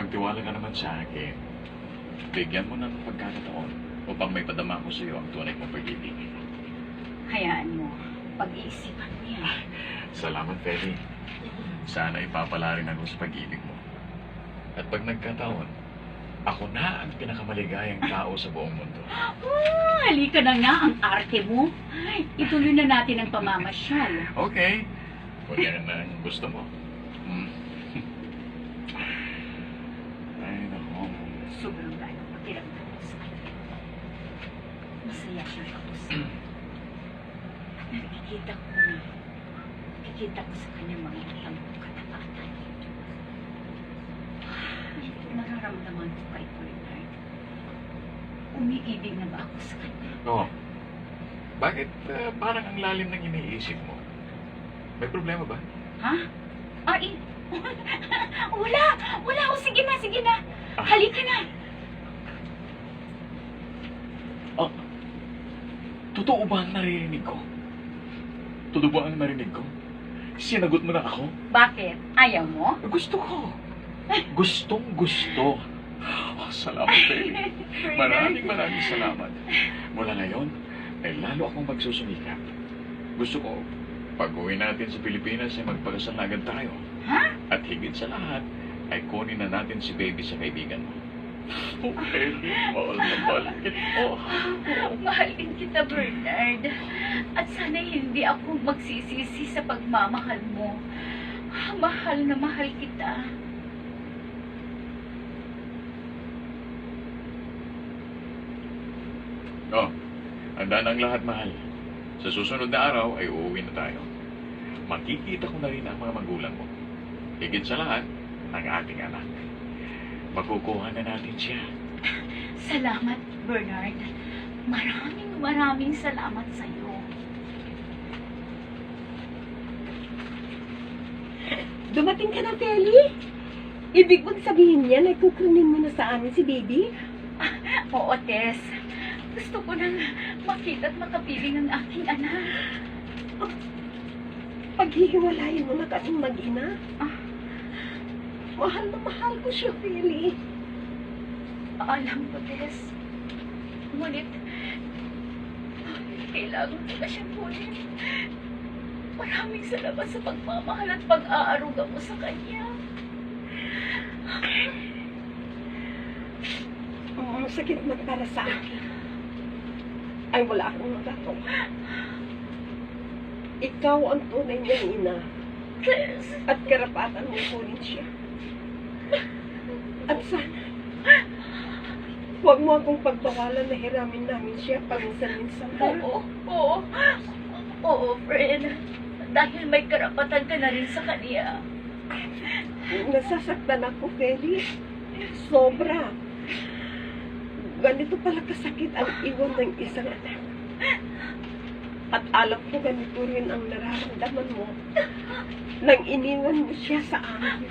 magtiwala ka naman sa akin. Bigyan mo ng pagkakataon upang may padama ko sa iyo ang tunay mong pag-ibig. Hayaan mo. Pag-iisipan mo yan. Salamat, Feli. Sana ipapala rin ako sa pag-ibig mo. At pag nagkataon, ako na ang pinakamaligayang tao sa buong mundo. Oh, halika na nga ang arte mo. Ituloy na natin ang pamamasyal. Okay. Kung yan ang gusto mo. Ay, nako. Sobrang gano'n pakiramdam ko sa kanya. Masaya siyang kausap. Nakikita ko na. Nakikita ko sa kanya mga lambong katapatan. Nararamdaman ko kay Bernard. Umiibig na ba ako sa kanya? Oo. Bakit? Parang ang lalim ng iniisip mo. May problema ba? Ha? Ay, wala! Wala! O, sige na, sige na! Ah. Halika na! Oh, totoo ba ang naririnig ko? Totoo ba ang narinig ko? Sinagot mo na ako? Bakit? Ayaw mo? Gusto ko. Gustong gusto. Oh, salamat, Feli. Maraming salamat. Mula ngayon, ay lalo akong magsusumikap. Gusto ko, pag-uwi natin sa Pilipinas ay magpakasal na agad tayo. Ha? At higit sa lahat, ay kunin na natin si baby sa kaibigan mo. Oh, Feli, mahal na mahal kita. Mahal din kita, Bernard. At sana hindi ako magsisisi sa pagmamahal mo. Mahal na mahal kita. Oh, handa na ang lahat, mahal. Sa susunod na araw ay uuwi na tayo. Makikita ko na rin ang mga magulang mo. Higit sa lahat, ang ating anak. Makukuha na natin siya. Salamat, Bernard. Maraming salamat sa iyo. Dumating ka na, Feli? Ibig bang sabihin niyan ay kukunin mo na sa amin si baby? Oo, Tess. Gusto ko nang makita at makapiling ang aking anak. Paghihiwalayin mo na kaming mag-ina? Ah. Mahal na mahal ko siya, Feli. Alam ko, Tess. Ngunit, kailangan ko na siyang kunin. Maraming salamat sa pagmamahal at pag-aaruga mo sa kanya. Masakit man para sa akin. Ay wala akong magagawa. Ikaw ang tunay niyang ina. Tess. At karapatan mo kunin siya. At sana, huwag mo akong pagbawalan na hiramin namin siya paminsan-minsan. Oo, friend. Dahil may karapatan ka na rin sa kanya. Nasasaktan ako, Feli. Sobra. Ganito pala kasakit ang iwan ng isang anak. At alam ko ganito rin ang nararamdaman mo nang iniwan mo siya sa amin.